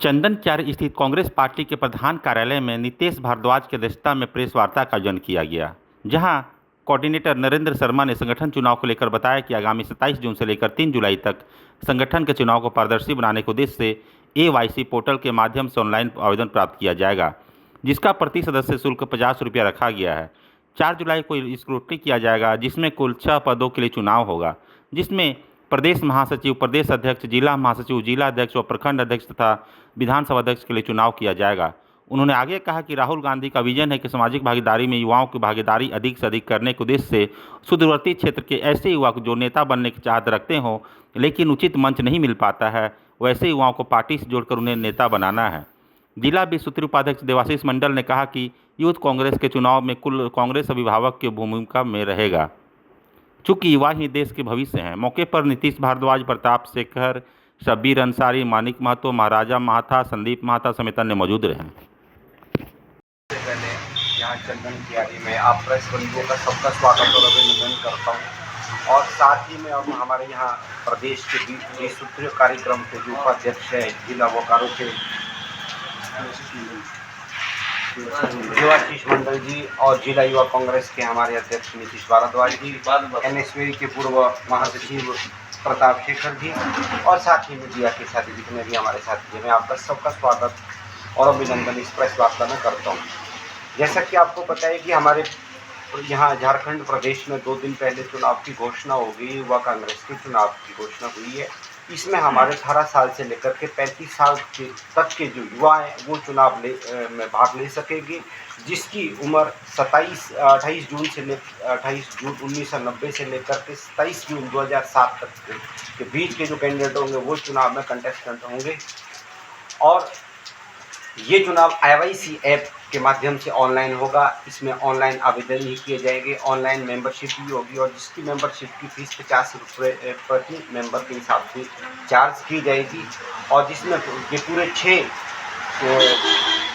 चंदनचारी स्थित कांग्रेस पार्टी के प्रधान कार्यालय में नीतेश भारद्वाज की अध्यक्षता में प्रेस वार्ता का आयोजन किया गया, जहां कोऑर्डिनेटर नरेंद्र शर्मा ने संगठन चुनाव को लेकर बताया कि आगामी 27 जून से लेकर 3 जुलाई तक संगठन के चुनाव को पारदर्शी बनाने के उद्देश्य से AYC पोर्टल के माध्यम से ऑनलाइन आवेदन प्राप्त किया जाएगा, जिसका प्रति सदस्य शुल्क 50 रुपया रखा गया है। 4 जुलाई को स्क्रूटनी किया जाएगा, जिसमें कुल 6 पदों के लिए चुनाव होगा, जिसमें प्रदेश महासचिव, प्रदेश अध्यक्ष, जिला महासचिव, जिला अध्यक्ष और प्रखंड अध्यक्ष तथा विधानसभा अध्यक्ष के लिए चुनाव किया जाएगा। उन्होंने आगे कहा कि राहुल गांधी का विजन है कि सामाजिक भागीदारी में युवाओं की भागीदारी अधिक से अधिक करने के उद्देश्य से सुदूरवर्ती क्षेत्र के ऐसे युवा को जो नेता बनने की चाहत रखते हों लेकिन उचित मंच नहीं मिल पाता है, वैसे युवाओं को पार्टी से जोड़कर उन्हें नेता बनाना है। जिला विश्व सूत्री उपाध्यक्ष देवाशीष मंडल ने कहा कि यूथ कांग्रेस के चुनाव में कुल कांग्रेस अभिभावक की भूमिका में रहेगा, चूँकि युवा ही देश के भविष्य हैं। मौके पर नीतीश भारद्वाज, प्रताप शेखर, शब्बीर अंसारी, मानिक महतो, महाराजा महाथा, संदीप महाथा समेत अन्य मौजूद रहे। पहले यहाँ चंदनचारी में आप प्रेस बंधुओं का सबका स्वागत और अभिनंदन करता हूँ, और साथ ही में अब हमारे यहाँ प्रदेश के विश्व सूत्रीय कार्यक्रम के जो उपाध्यक्ष है जिला बोकारो के देवाशीष मंडल जी और जिला युवा कांग्रेस के हमारे अध्यक्ष नीतीश भारद्वाज जी, NSV के पूर्व महासचिव प्रताप शेखर जी और साथ ही मीडिया के साथी जितने भी हमारे साथी हैं, मैं आपका सबका स्वागत और अभिनंदन इस प्रेस वार्ता में करता हूँ। जैसा कि आपको पता है कि हमारे यहाँ झारखंड प्रदेश में 2 दिन पहले चुनाव की घोषणा हो गई, युवा कांग्रेस के चुनाव की घोषणा हुई है। इसमें हमारे 18 साल से लेकर के 35 साल तक के जो युवा हैं वो चुनाव में भाग ले सकेंगे, जिसकी उम्र 28 जून 1990 से लेकर के 27 जून 2007 तक के बीच के जो कैंडिडेट होंगे वो चुनाव में कंटेस्टेंट होंगे। और ये चुनाव AYC ऐप के माध्यम से ऑनलाइन होगा। इसमें ऑनलाइन आवेदन ही किए जाएंगे, ऑनलाइन मेंबरशिप भी होगी, और जिसकी मेंबरशिप की फीस 50 रुपये प्रति मेंबर के हिसाब से चार्ज की जाएगी, और जिसमें ये पूरे 6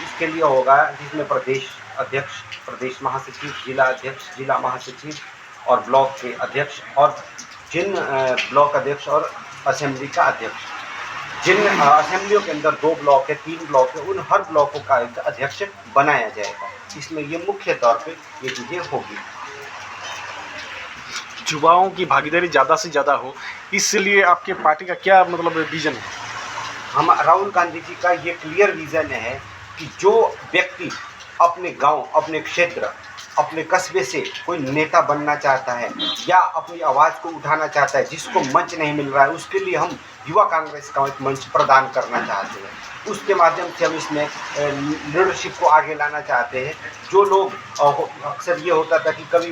इसके लिए होगा, जिसमें प्रदेश अध्यक्ष, प्रदेश महासचिव, जिला अध्यक्ष, जिला महासचिव और ब्लॉक के अध्यक्ष, और जिन ब्लॉक अध्यक्ष और असेंबली का अध्यक्ष, जिन असेंबलियों के अंदर 2 ब्लॉक है, 3 ब्लॉक है, उन हर ब्लॉकों का एक अध्यक्ष बनाया जाएगा। इसमें ये मुख्य तौर पे ये चीज़ें होगी। युवाओं की भागीदारी ज़्यादा से ज़्यादा हो, इसलिए आपके पार्टी का क्या मतलब विजन है? हम राहुल गांधी जी का ये क्लियर विज़न है कि जो व्यक्ति अपने गांव, अपने क्षेत्र, अपने कस्बे से कोई नेता बनना चाहता है या अपनी आवाज़ को उठाना चाहता है, जिसको मंच नहीं मिल रहा है, उसके लिए हम युवा कांग्रेस का एक मंच प्रदान करना चाहते हैं। उसके माध्यम से हम इसमें लीडरशिप को आगे लाना चाहते हैं। जो लोग अक्सर ये होता था कि कभी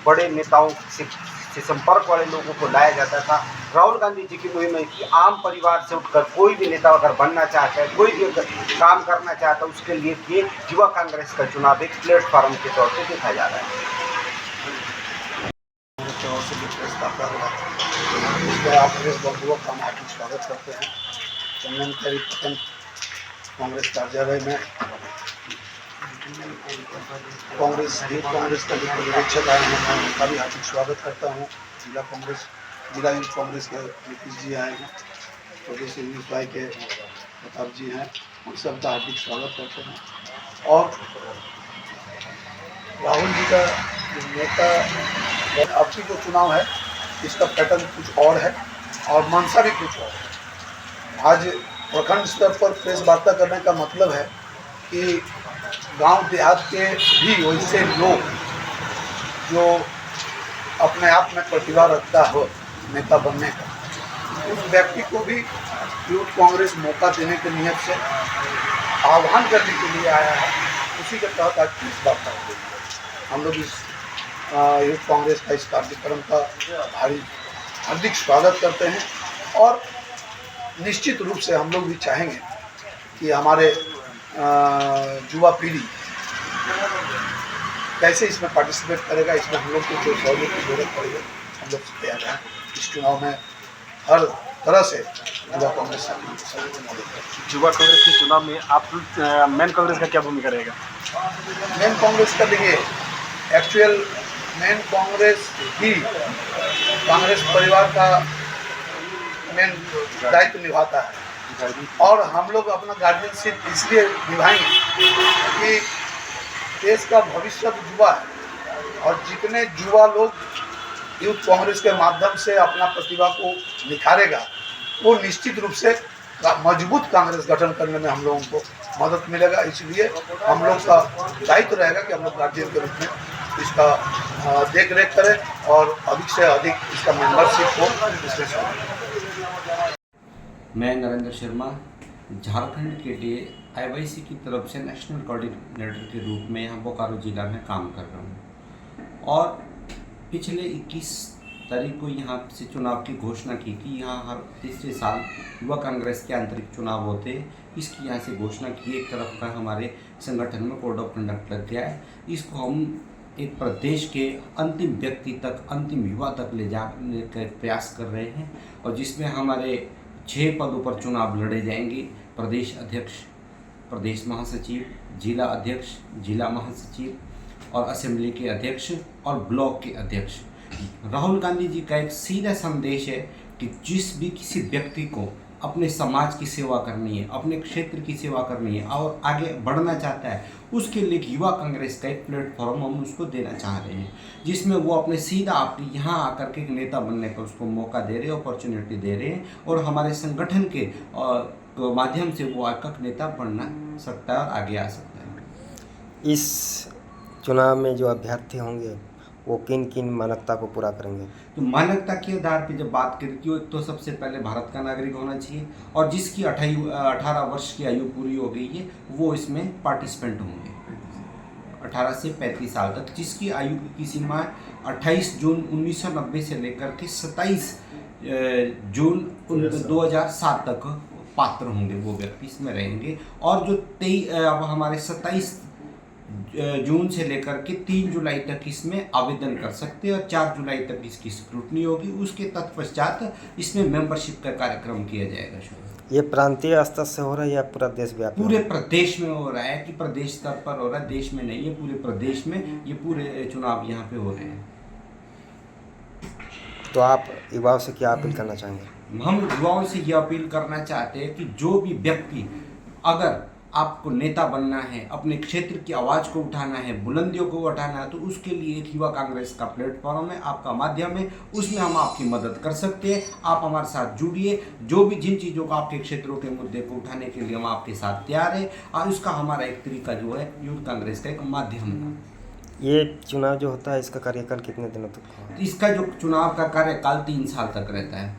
बड़े नेताओं से संपर्क वाले लोगों को लाया जाता था, राहुल गांधी जी की मुहिम है कि आम परिवार से उठकर कोई भी नेता अगर बनना चाहता है, कोई भी काम करना चाहता है, उसके लिए ये युवा कांग्रेस का चुनाव एक प्लेटफॉर्म के तौर पर देखा जा रहा है। आप प्रेस बंधुओं का हार्दिक स्वागत करते हैं। चंदनचारी प्रखंड कांग्रेस कार्यालय में कांग्रेस का जो पर्यवेक्षक आए हैं, मैं उनका भी हार्दिक स्वागत करता हूँ। जिला यूथ कांग्रेस के नीतीश जी आए हैं, प्रदेश यूथ भाई के प्रताप जी हैं, उन सबका हार्दिक स्वागत करते हैं। और राहुल जी का नेता, अब की जो चुनाव है इसका पैटर्न कुछ और है और मंशा भी कुछ और है। आज प्रखंड स्तर पर प्रेस वार्ता करने का मतलब है कि गांव देहात के भी वैसे लोग जो अपने आप में प्रतिभा रखता हो नेता बनने का, उस व्यक्ति को भी यूथ कांग्रेस मौका देने के नियत से आह्वान करने के लिए आया है। उसी के तहत आज प्रेस वार्ता हो रही है। हम लोग इस यूथ कांग्रेस का इस कार्यक्रम का हार्दिक स्वागत करते हैं, और निश्चित रूप से हम लोग भी चाहेंगे कि हमारे युवा पीढ़ी कैसे इसमें पार्टिसिपेट करेगा, इसमें हम लोग को जो सहयोग की जरूरत पड़ेगी हम लोग तैयार हैं। इस चुनाव में हर तरह से युवा कांग्रेस युवा कांग्रेस के चुनाव में आप मेन कांग्रेस का क्या भूमिका रहेगा? मेन कांग्रेस का देखिए, एक्चुअल मेन कांग्रेस ही कांग्रेस परिवार का मेन दायित्व निभाता है। और हम लोग अपना गार्जियनशिप इसलिए निभाएंगे कि देश का भविष्य तो युवा है और जितने युवा लोग यूथ कांग्रेस के माध्यम से अपना प्रतिभा को निखारेगा वो निश्चित रूप से मजबूत कांग्रेस गठन करने में हम लोगों को मदद मिलेगा। इसलिए हम लोग का दायित्व रहेगा कि हम लोग गार्जियन के रूप में इसका देख रेख करें और अधिक से अधिक इसका मेंबरशिप हो इसमें। मैं नरेंद्र शर्मा झारखंड के लिए IYC की तरफ से नेशनल कोऑर्डिनेटर के रूप में यहाँ बोकारो जिला में काम कर रहा हूँ और पिछले 21 तारीख को यहाँ से चुनाव की घोषणा की कि यहाँ हर तीसरे साल युवा कांग्रेस के आंतरिक चुनाव होते हैं। इसकी यहाँ से घोषणा की एक तरफ का हमारे संगठन में कोड ऑफ कंडक्ट लग गया है। इसको हम एक प्रदेश के अंतिम व्यक्ति तक, अंतिम युवा तक ले जाने का प्रयास कर रहे हैं और जिसमें हमारे 6 पदों पर चुनाव लड़े जाएंगे। प्रदेश अध्यक्ष, प्रदेश महासचिव, जिला अध्यक्ष, जिला महासचिव और असेंबली के अध्यक्ष और ब्लॉक के अध्यक्ष। राहुल गांधी जी का एक सीधा संदेश है कि जिस भी किसी व्यक्ति को अपने समाज की सेवा करनी है, अपने क्षेत्र की सेवा करनी है और आगे बढ़ना चाहता है, उसके लिए युवा कांग्रेस का एक प्लेटफॉर्म हम उसको देना चाह रहे हैं जिसमें वो अपने सीधा अपने यहाँ आकर के एक नेता बनने का उसको मौका दे रहे हैं, अपॉर्चुनिटी दे रहे हैं और हमारे संगठन के माध्यम से वो आकर नेता बनना सकता है और आगे आ सकता है। इस चुनाव में जो अभ्यर्थी होंगे वो किन किन मानकता को पूरा करेंगे? तो मानकता के आधार पे जब बात करें तो एक तो सबसे पहले भारत का नागरिक होना चाहिए और जिसकी 18 वर्ष की आयु पूरी हो गई है वो इसमें पार्टिसिपेंट होंगे 18 से 35 साल तक, जिसकी आयु की सीमा 28 जून 1990 से लेकर के 27 जून 2007 तक पात्र होंगे वो व्यक्ति इसमें रहेंगे। और जो अब हमारे 27 जून से लेकर के 3 जुलाई तक इसमें आवेदन कर सकते हैं और 4 जुलाई तक इसकी स्क्रूटनी होगी। उसके तत्पश्चात इसमें मेंबरशिप का कार्यक्रम किया जाएगा शुरू। ये प्रांतीय स्तर से हो रहा है या पूरा देश व्यापी? पूरे प्रदेश में हो रहा है कि प्रदेश स्तर पर हो रहा है, देश में नहीं है, पूरे प्रदेश में ये पूरे चुनाव यहाँ पे हो रहे हैं। तो आप युवाओं से क्या अपील करना चाहेंगे? हम युवाओं से ये अपील करना चाहते हैं कि जो भी व्यक्ति, अगर आपको नेता बनना है, अपने क्षेत्र की आवाज़ को उठाना है, बुलंदियों को उठाना है, तो उसके लिए एक युवा कांग्रेस का प्लेटफॉर्म है, आपका माध्यम है, उसमें हम आपकी मदद कर सकते हैं। आप हमारे साथ जुड़िए, जो भी जिन चीज़ों को आपके क्षेत्रों के मुद्दे को उठाने के लिए हम आपके साथ तैयार हैं और उसका हमारा एक तरीका जो है यूथ कांग्रेस का एक माध्यम है। ये चुनाव जो होता है इसका कार्यकाल कितने दिनों तक होगा? इसका जो चुनाव का कार्यकाल 3 साल तक रहता है।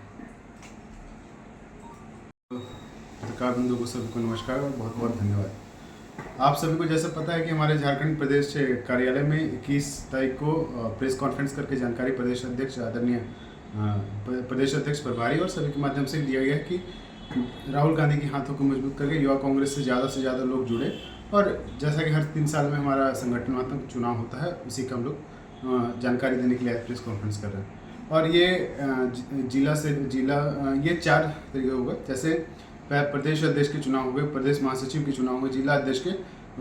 पत्रकार बंधु को सभी को नमस्कार और बहुत बहुत धन्यवाद। आप सभी को जैसे पता है कि हमारे झारखंड प्रदेश कार्यालय में 21 तारीख को प्रेस कॉन्फ्रेंस करके जानकारी प्रदेश अध्यक्ष आदरणीय प्रदेश अध्यक्ष प्रभारी और सभी के माध्यम से दिया गया है कि राहुल गांधी के हाथों को मजबूत करके युवा कांग्रेस से ज़्यादा लोग जुड़े और जैसा कि हर 3 साल में हमारा संगठनात्मक चुनाव होता है उसी का हम लोग जानकारी देने के लिए प्रेस कॉन्फ्रेंस कर रहे हैं। और ये जिला से जिला ये 4 तरीके हो गए, जैसे प्रदेश अध्यक्ष के चुनाव हो गए, प्रदेश महासचिव के चुनाव हो गए, जिला अध्यक्ष के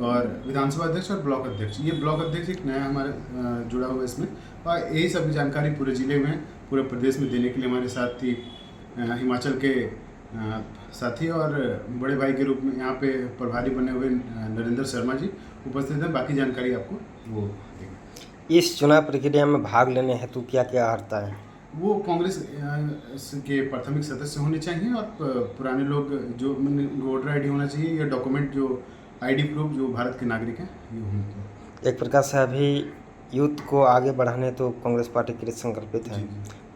और विधानसभा अध्यक्ष और ब्लॉक अध्यक्ष। ये ब्लॉक अध्यक्ष एक नया हमारे जुड़ा हुआ है इसमें और यही सब जानकारी पूरे ज़िले में, पूरे प्रदेश में देने के लिए हमारे साथ ही हिमाचल के साथी और बड़े भाई के रूप में यहाँ पे प्रभारी बने हुए नरेंद्र शर्मा जी उपस्थित हैं। बाकी जानकारी आपको वो देंगे। इस चुनाव प्रक्रिया में भाग लेने हेतु क्या क्या अर्हता है? वो कांग्रेस के प्राथमिक सदस्य होने चाहिए और पुराने लोग जो वोटर आईडी होना चाहिए या डॉक्यूमेंट जो आईडी प्रूफ जो भारत के नागरिक हैं ये होने चाहिए। एक प्रकार से अभी यूथ को आगे बढ़ाने तो कांग्रेस पार्टी के लिए संकल्पित है,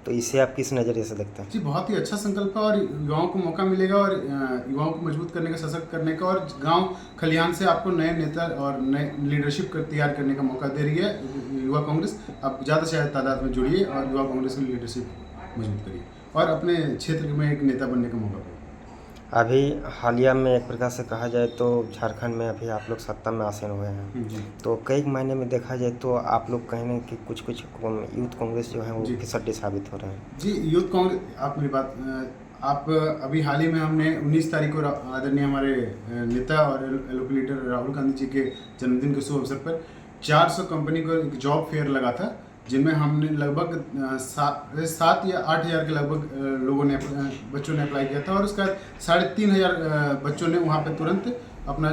तो इसे आप किस नज़रिए से देखते हैं? जी बहुत ही अच्छा संकल्प है और युवाओं को मौका मिलेगा और युवाओं को मजबूत करने का, सशक्त करने का और गांव खलिहान से आपको नए नेता और नए लीडरशिप तैयार करने का मौका दे रही है युवा कांग्रेस। आप ज़्यादा से ज़्यादा तादाद में जुड़िए और युवा कांग्रेस की लीडरशिप मजबूत करिए और अपने क्षेत्र में एक नेता बनने का मौका पाइए। अभी हालिया में एक प्रकार से कहा जाए तो झारखंड में अभी आप लोग सत्ता में आसीन हुए हैं, तो कई मायने में देखा जाए तो आप लोग कहें कि कुछ यूथ कांग्रेस जो है वो फिसड्डी साबित हो रहे हैं। जी यूथ कांग्रेस, आप मेरी बात, आप अभी हाल ही में हमने 19 तारीख को आदरणीय हमारे नेता और एलओपी लीडर राहुल गांधी जी के जन्मदिन के शुभ अवसर पर 400 कंपनी को एक जॉब फेयर लगा था जिनमें हमने लगभग 7 या 8 हज़ार के लगभग लोगों ने बच्चों ने अप्लाई किया था और उसका 3,500 बच्चों ने वहाँ पर तुरंत अपना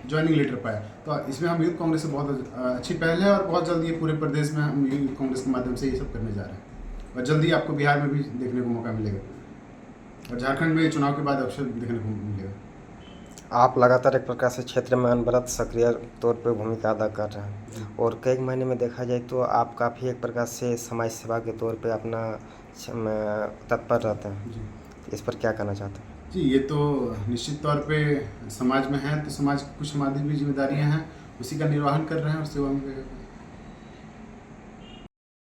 ज्वाइनिंग लेटर पाया। तो इसमें हम यूथ कांग्रेस से बहुत अच्छी पहल है और बहुत जल्दी ये पूरे प्रदेश में हम यूथ कांग्रेस के माध्यम से ये सब करने जा रहे हैं और जल्दी आपको बिहार में भी देखने को मौका मिलेगा और झारखंड में चुनाव के बाद अवसर देखने को मिलेगा। आप लगातार एक प्रकार से क्षेत्र में अनवरत सक्रिय तौर पे भूमिका अदा कर रहे हैं और कई महीने में देखा जाए तो आप काफ़ी एक प्रकार से समाज सेवा के तौर पे अपना तत्पर रहते हैं। इस पर क्या कहना चाहते हैं? जी, ये तो निश्चित तौर पे समाज में है तो समाज की कुछ हमारी भी जिम्मेदारियां हैं, उसी का निर्वहन कर रहे हैं और सेवा में लगे हुए हैं।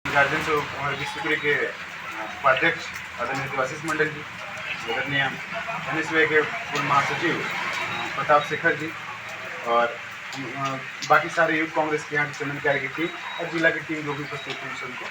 गार्जियन से हमारे विश्वपुरी के उपाध्यक्ष आदरणीय देवाशीष मंडल जी, आदरणीय एनएसयूआई के पूर्व महासचिव प्रताप शेखर जी और बाकी सारे यूथ कांग्रेस के यहाँ की समन्वय की टीम और जिला की टीम जो भी उपस्थित हुई सबको